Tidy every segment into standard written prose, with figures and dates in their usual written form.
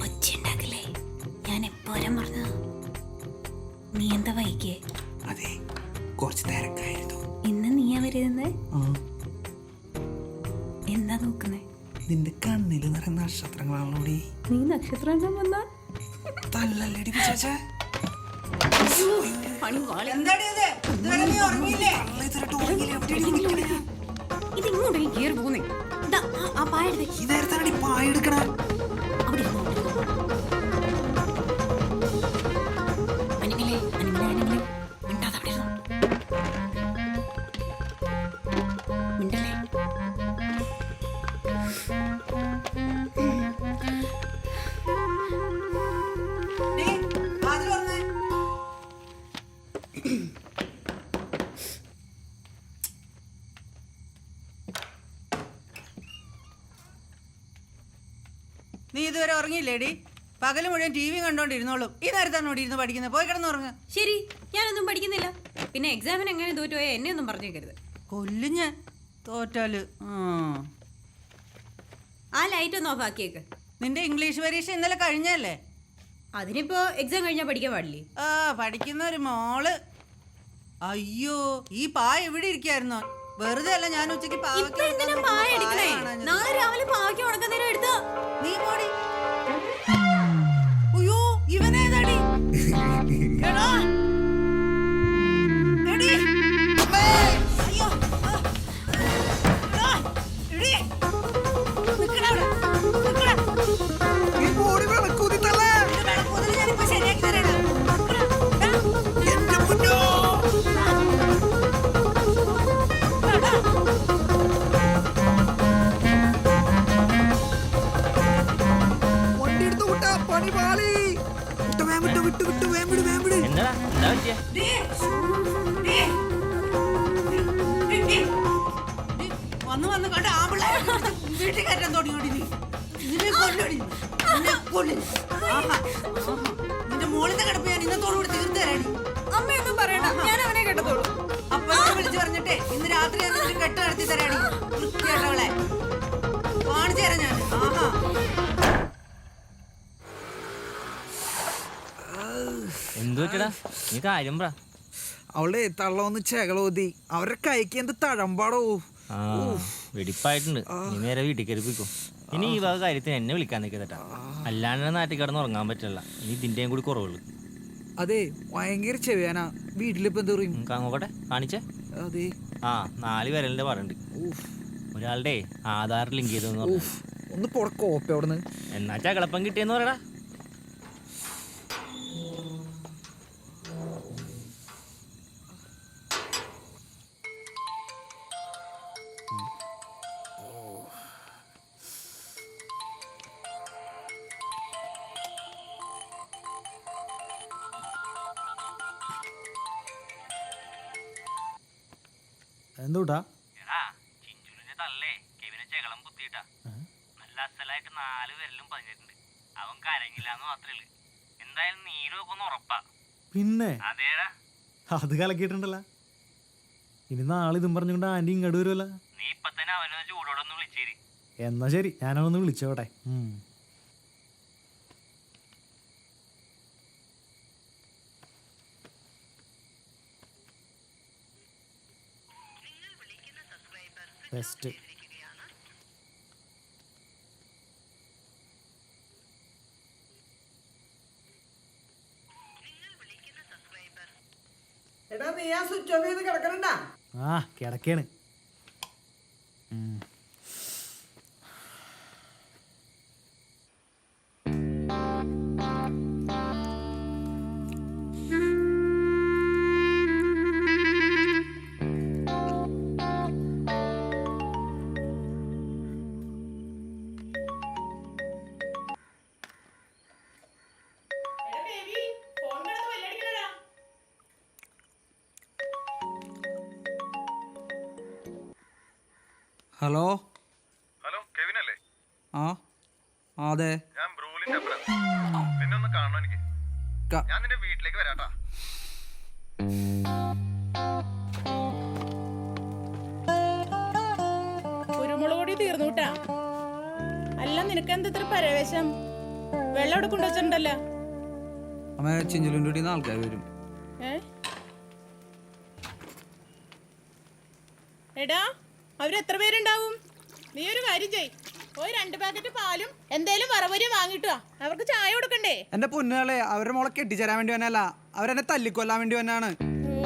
ഒച്ചുണ്ടാക്കില്ലേ? ഞാൻ എപ്പോഴും പറഞ്ഞു നീ എന്താ വൈകിയേ? അതെ, കുറച്ച് തിരക്കായിരുന്നു. ഇന്ന് നീയാ വരുന്നത്? എന്താ നോക്കുന്നേ? നിന്റെ കണ്ണില് നിറയെ നക്ഷത്രങ്ങളാണോടി. നീ നക്ഷത്രം വന്നാ തല്ലല്ലടി പിശാചേ. ഇതിങ്ങോട്ടേ കേറി പോന്നേ. ആ പായ ഈ നേരത്താണടി പായ എടുക്കണേ. അവിടെ അനിമലേ അനിമലേ അനിമലേ മിണ്ടാതെ അവിടെ മിണ്ടല്ലേ. നീ ഇതുവരെ ഉറങ്ങിയില്ലേടി? പകല് മുഴുവൻ ടി വി കണ്ടോണ്ടിരുന്നോളും. ഈ നേരത്താണ് ഇവിടെ ഇരുന്ന് പഠിക്കുന്നത്. പോയി കിടന്നുറങ്ങ. ശരി, ഞാനൊന്നും പഠിക്കുന്നില്ല. പിന്നെ എക്സാമിന് എങ്ങനെ തോറ്റുപോയാൽ എന്നെ ഒന്നും പറഞ്ഞേക്കരുത്. കൊല്ലും ഞാൻ തോറ്റാല്. ആ ലൈറ്റ് ഒന്ന് ഓഫ് ആക്കിയേക്ക്. നിന്റെ ഇംഗ്ലീഷ് പരീക്ഷ ഇന്നലെ കഴിഞ്ഞല്ലേ? അതിനിപ്പോ എക്സാം കഴിഞ്ഞാൽ പഠിക്കാൻ പാടില്ലേ? പഠിക്കുന്ന ഒരു മോള്. അയ്യോ, ഈ പായ എവിടെ ഇരിക്കായിരുന്നോ? വെറുതെ അല്ല ഞാൻ ഉച്ചക്ക് നാളെ രാവിലെ പാവയ്ക്ക് ഉണക്കുന്നേരം എടുത്തോ. നീ പോടി. അയ്യോ, ഇവനേതാടി? വന്ന് വന്ന് കണ്ട ആമ്പിള്ളേ വീട്ടിൽ കയറ്റാൻ തുടങ്ങിയോടി. നീ ഇതിനെ കൊല്ലടി. നിന്റെ മോളിന്റെ കിടപ്പ് ഞാൻ ഇന്നത്തോടുകൂടി തീർത്ത് തരാടി. അമ്മയൊന്നും പറയണ്ട, ഞാൻ അവനെ കേട്ടതോളൂ. അപ്പൊ വിളിച്ചു പറഞ്ഞിട്ടേ ഇന്ന് രാത്രി കെട്ട് നടത്തി തരാടി. വൃത്തിയായിട്ടവളെ കാണിച്ചു തരാം ഞാൻ. എന്തുവെച്ചടാ നീ കാര്യം പറ. അവളുടെ തള്ളൊന്ന് ചെകളോതി അവരുടെ കൈക്ക് എന്ത് തഴമ്പാടോ. വെടിപ്പായിട്ടുണ്ട്. നീ നേരെ വീട്ടിൽ കയറിപ്പിക്കും. ഇനി ഈ വക കാര്യത്തിന് എന്നെ വിളിക്കാൻ നിൽക്കതട്ടാ. അല്ലാണ്ട് നാട്ടിൽ കിടന്ന് ഉറങ്ങാൻ പറ്റില്ല. ഇനി ഇതിന്റെയും കൂടി കുറവുള്ളു. അതെ, ഭയങ്കര ചെവിയാനാ. വീട്ടിലിപ്പോ എന്താ പറയും? നോക്കട്ടെ, കാണിച്ചേ. അതെ, 4 വിരലിന്റെ പറയുണ്ട്. ഒരാളുടെ ആധാർ ലിങ്ക് ചെയ്തെന്ന് പറഞ്ഞു. ഒന്ന് കോപ്പ അവിടുന്ന്. എന്നാ ചകളപ്പം കിട്ടിയെന്ന് പറയടാ. എന്തുട്ടാ? ചിഞ്ചുലിന്റെ തള്ളേ കെവിനെ ചെകളം കുത്തിയിട്ടാ. നല്ല അസലായിട്ട് 4 വിരലും പതിഞ്ഞിട്ടുണ്ട്. അവൻ കരഞ്ഞില്ലാന്ന് മാത്രമേ ഉള്ളൂ. എന്തായാലും നീരൊക്കെ ഒന്ന് ഉറപ്പാ. പിന്നെ അതേടാ, അത് കലക്കിയിട്ടുണ്ടല്ലോ. ഇനി നാളെ ഇതും പറഞ്ഞുകൊണ്ട് ആന്റി ഇങ്ങോട്ട് വരുമല്ലോ. നീ ഇപ്പൊ തന്നെ അവനൊന്ന് ചൂടോടൊന്ന് വിളിച്ചേരി. എന്നാ ശരി, ഞാനവനൊന്ന് വിളിച്ചോട്ടെ. ബെസ്റ്റ്. എടാ, നീ ആ സ്വിച്ച് ഓഫ് ചെയ്ത് കിടക്കണണ്ടാ? കിടക്കാണ്. ഹലോ ഹലോ, കെവിൻ അല്ലേ? അതെ, ഞാൻ ബ്രൂലിന്റെ അപ്പുറം. നിന്നെ ഒന്ന് കാണണം എനിക്ക്. ഞാൻ നിന്റെ വീട്ടിലേക്ക് വരാട്ടാ. നിനക്കെന്താ ഇത്ര പരവേശം? വെള്ളം അവിടെ കൊണ്ടുവച്ചിട്ടുണ്ടല്ലോ. അമ്മ ചിഞ്ചുലിൻ്റെ കൂടി ആൾക്കാർ വരും. എടാ, അവരെത്ര പേരുണ്ടാവും? നീ ഒരു കാര്യം ചെയ്, പോയി 2 പാക്കറ്റ് പാലും എന്തേലും വറവരി വാങ്ങിട്ടോ. അവർക്ക് ചായ കൊടുക്കണ്ടേ? എന്റെ പൊന്നുകളെ, അവരുടെ മോളെ കെട്ടിച്ചേരാൻ വേണ്ടി വന്നല്ല, അവരെന്നെ തല്ലിക്കൊല്ലാൻ വേണ്ടി വന്നാണ്.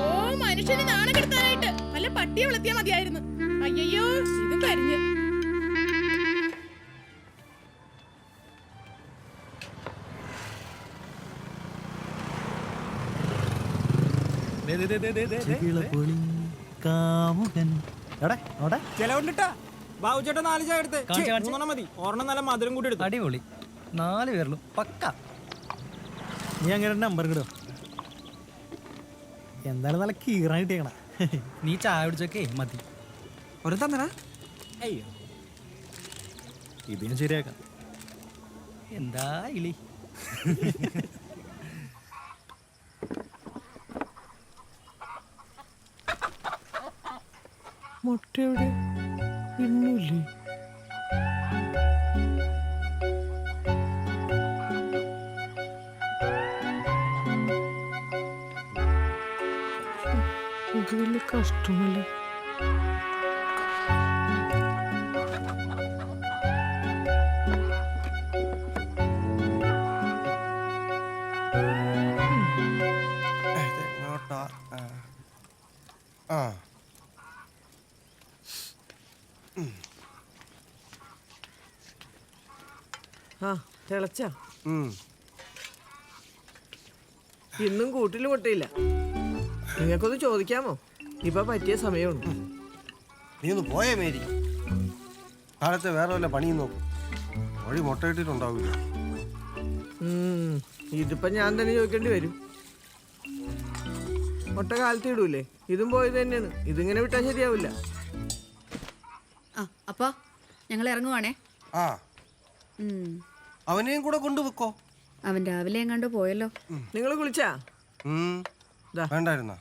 ഓ, മനുഷ്യന് നാണം കെടുത്താനായിട്ട് നല്ല പട്ടിയെ വളർത്തിയാ മതിയായിരുന്നു. അയ്യോ, ഇത് കരിഞ്ഞ്. ബാബുചേട്ടൻ 4 ചായ എടുത്ത് 3 മതി. ഒരെണ്ണം നല്ല മധുരം കൂട്ടി എടുത്തു. അടിപൊളി, 4 പേരിലും പക്ക. നീ അങ്ങനെ നമ്പർ കിടോ? എന്തായാലും നല്ല കീറാൻ കിട്ടിയേക്കണ. നീ ചായ കുടിച്ചൊക്കെ മതി. ഒരു തന്നടാ. അയ്യോ, ഇത് ഞാൻ ശരിയാക്കാം. എന്താ ഇളി. മുട്ടയുടെ ഇന്നൂല്ലേ? ഇത് വലിയ കഷ്ടമല്ലേ? തിളച്ച ഇന്നും കൂട്ടിൽ മുട്ടയില്ല. നിങ്ങൾക്കൊന്ന് ചോദിക്കാമോ? ഇപ്പൊ പറ്റിയ സമയമാണ്. നീ ഒന്ന് പോയേ മേരി. കാലത്തെ വേറെ വല്ല പണിയും നോക്കും. വഴി മുട്ടയിട്ടിട്ടുണ്ടാവില്ല. ഇതിപ്പോ ഞാൻ തന്നെ ചോദിക്കേണ്ടി വരും. മുട്ട കാലത്ത് ഇടൂലേ? ഇതും പോയത് തന്നെയാണ്. ഇതിങ്ങനെ വിട്ടാൽ ശരിയാവില്ല. അപ്പാ, ഞങ്ങൾ ഇറങ്ങുവാണേ. ആ, അവനെയും കൂടെ കൊണ്ടുവെക്കോ. അവൻ രാവിലെ എങ്ങാണ്ട് പോയല്ലോ. നിങ്ങൾ കുളിച്ചാ? വേണ്ടായിരുന്ന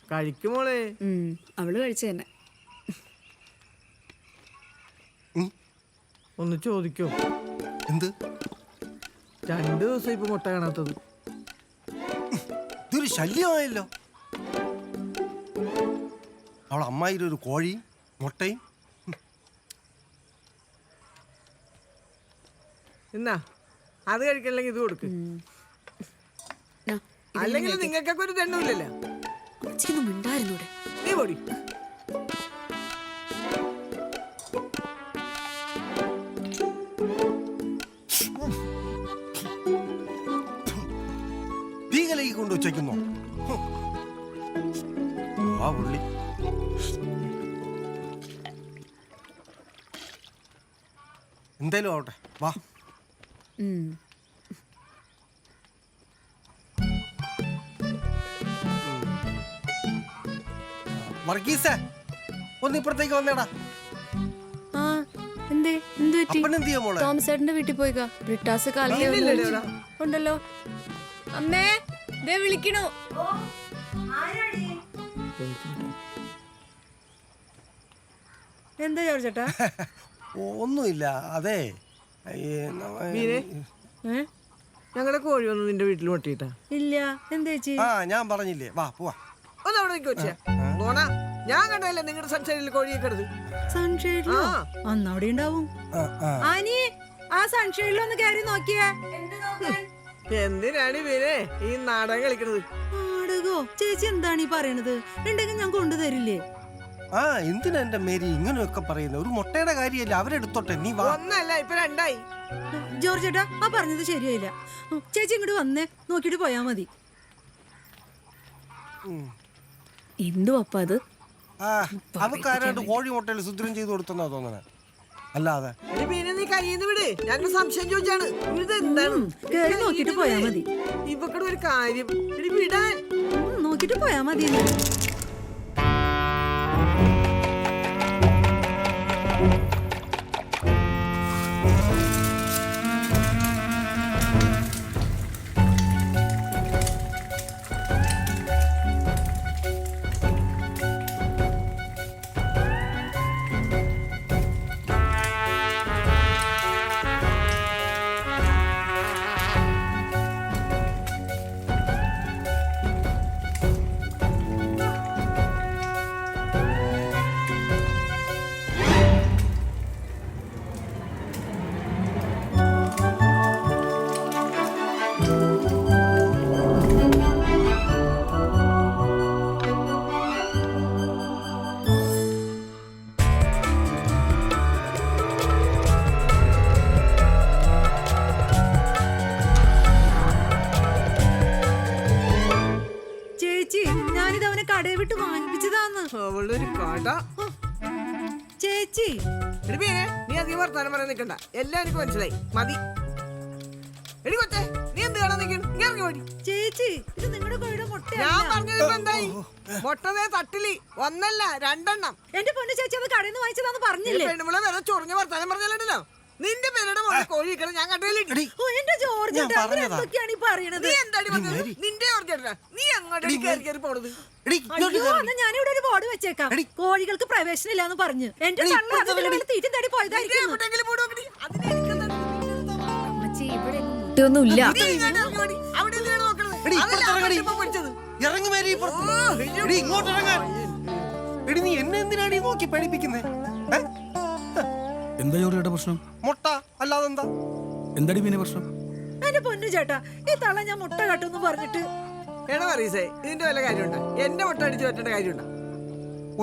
കഴിക്കുമോളെ. അവള് കഴിച്ചു തന്നെ. ഒന്ന് ചോദിക്കോ? എന്ത്? 2 ദിവസം ഇപ്പൊ മുട്ട കാണാത്തത്. ഇതൊരു ശല്യമായല്ലോ. അവളെ അമ്മായിയുടെ ഒരു കോഴിയും മുട്ടയും. എന്നാ അത് കഴിക്കണമെങ്കിൽ ഇത് കൊടുക്ക്. അല്ലെങ്കിൽ നിങ്ങൾക്കൊക്കെ ഒരു തെണ്ണൂല്ലല്ലോ. നീ പൊടി. തീകലേക്ക് കൊണ്ട് വെച്ചേക്കുന്നോ? ആ ഉള്ളി എന്തായാലും ആവട്ടെ, വാ. വർഗീസേ, ഒന്ന് ഇപ്പുറത്തേക്ക് വന്നേടാ. അപ്പനെന്ത് ചെയ്യാ മോളെ? തോമസേട്ടന്റെ വീട്ടിൽ പോയിക്കാ. ബ്രിട്ടാസ് കാലത്ത് ഉണ്ടല്ലോ. അമ്മേ, ദേ വിളിക്കണു. എന്താ ചോദിച്ചേട്ടാ? ഒന്നുമില്ല. അതെ, ഞങ്ങളുടെ കോഴി വന്ന് നിന്റെ വീട്ടിൽ മുട്ടിയിട്ടാ? ഇല്ല. എന്താ ചേച്ചി? ആ, ഞാൻ പറഞ്ഞില്ലേ, വാ പോവാ. ഒന്ന് അവിടെ വെച്ചാ ഞാൻ കണ്ടല്ലേ നിങ്ങളുടെ സൺഷൈഡിൽ കോഴിയൊക്കെ എടുത്ത്. സൺഷൈഡിലോ? അന്ന് അവിടെ ഉണ്ടാവും. ആനി, ആ സൺഷൈഡിലൊന്ന് കയറി നോക്കിയേ. എന്തിനാണ് ഇവനെ ഈ നാടകം കളിക്കണത്? നാടകോ? ചേച്ചി എന്താണ് ഈ പറയണത്? ഉണ്ടെങ്കിൽ ഞാൻ കൊണ്ടുതരില്ലേ? ആ, എന്തിനാ എന്റെ മേരി ഇങ്ങനെയൊക്കെ പറയുന്നത്? ഒരു മുട്ടയുടെ കാര്യമല്ല, അവരെടുത്തോട്ടെ. നീ വാ. ഒന്നല്ല, ഇപ്പൊ 2ആയി. ജോർജ് ചേട്ടാ, ആ പറഞ്ഞത് ശരിയായില്ല. ചേച്ചി ഇങ്ങോട്ട് വന്നേ, നോക്കിട്ട് പോയാ മതി. എന്തോ അപ്പ അത്? അവക്ക് ആരാണ്ട് കോഴി മുട്ടയിൽ സുദ്രം ചെയ്ത് കൊടുത്തെന്നാ തോന്നണേ. അല്ലാതെ പിന്നെ നീ കയ്യിൽ വിട്. ഞാൻ സംശയം ചോദിച്ചാണ്. ഇതെന്താണ്? കേറി നോക്കിട്ട് പോയാ മതി. ഇവക്കടെ ഒരു കാര്യം വിടാൻ. നോക്കിട്ട് പോയാ മതി. ചേച്ചി എടി മീനെ, നീ അധികം വർത്താനം പറയാൻ നിൽക്കണ്ട. എല്ലാം എനിക്ക് മനസ്സിലായി. മതി. എടി കൊച്ചേ, നീ എന്ത് കാണാൻ നിൽക്കുന്നു? നീ ഇറങ്ങി ഓടി. ചേച്ചി ഇത് നിങ്ങളുടെ കോഴിയുടെ മുട്ട ഞാൻ പറഞ്ഞത് ഇപ്പൊ എന്തായി? മുട്ടതേ തട്ടിലി. ഒന്നല്ല 2 എണ്ണം. എന്റെ പൊന്നു ചേച്ചി അത് കടയിൽ നിന്ന് വാങ്ങിച്ചതാന്ന് പറഞ്ഞില്ലേ? പെണ്ണുമ്പളെ വേറെ ചൊറിഞ്ഞ വർത്താനം പറഞ്ഞല്ലോ. നിന്റെ പേരുടെ മോളെ കോഴി ഇരിക്കണം ഞാൻ കണ്ടില്ല. ഓ എന്റെ ജോർജ് ഞാൻ പറഞ്ഞതാ. എന്തൊക്കെയാണ് ഈ പറയണത്? നീ എന്താടി പറഞ്ഞത്? നിന്റെ ജോർജ് ചേട്ടാ, നീ അങ്ങോട്ട് കയറി പോണത്. എടി, ഇങ്ങോട്ട് അയ്യോ എന്നാ ഞാനിവിടെ ഒരു ബോർഡ് വെച്ചേക്കാം. കോഴികൾക്ക് പ്രവേശനം ഇല്ലാന്ന് പറഞ്ഞു. എന്റെ തള്ള അതിനുള്ള തീറ്റം തേടി പോയതായിരിക്കും. എവിടെയെങ്കിലും പോയി നോക്കടി. അതിനെ എനിക്കെന്താണ്? അമ്മച്ചി ഇവിടെ മുട്ടയൊന്നുമില്ല. നീ ഇങ്ങോട്ട് ഇറങ്ങി ഓടി. അവിടെ എന്തിനാണ് നോക്കണത്? എടി, അതല്ല ഇപ്പുറത്ത് ഇറങ്ങടി. ഇപ്പൊ പഠിച്ചത്. ഇറങ്ങി മേരി ഇപ്പുറത്ത്. അയ്യോ. എടി, ഇങ്ങോട്ട് ഇറങ്ങാൻ. എടി നീ എന്നെ എന്തിനാണ് ഈ നോക്കി പഠിപ്പിക്കുന്നേ? എന്താ ജോറിയുടെ പ്രശ്നം? മുട്ട അല്ലാതെന്താ? എന്താടി പിന്നെ പ്രശ്നം? എന്റെ പൊന്നു ചേട്ടാ ഈ തള്ള ഞാൻ മുട്ട കട്ടെന്ന് പറഞ്ഞിട്ട് എടാ പറയസേ, ഇതിന്റെ വല്ല കാര്യമുണ്ടോ? എന്റെ മുട്ട അടിച്ചു പറ്റേണ്ട കാര്യമുണ്ടോ?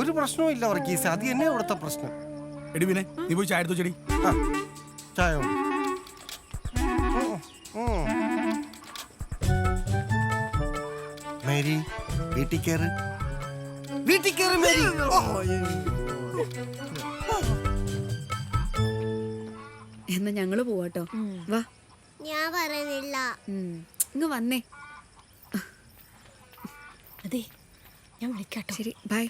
ഒരു പ്രശ്നവും ഇല്ല വർഗീസ്, അത് എന്നെ ഇവിടുത്തെ പ്രശ്നം. എടി പിന്നെ നീ പോയി ചായ എടുത്തു ചെടി. ആ, ചായ കൊണ്ട്. മേരി വീട്ടിൽ കയറ്, വീട്ടിൽ കയറി മേരി. എന്നാ ഞങ്ങള് പോവാട്ടോ. വാ, ഞാൻ പറയുന്നില്ല. ഇങ്ങ് വന്നേ. അതെ ഞാൻ വിളിക്കാട്ടോ. ശരി, ബൈ.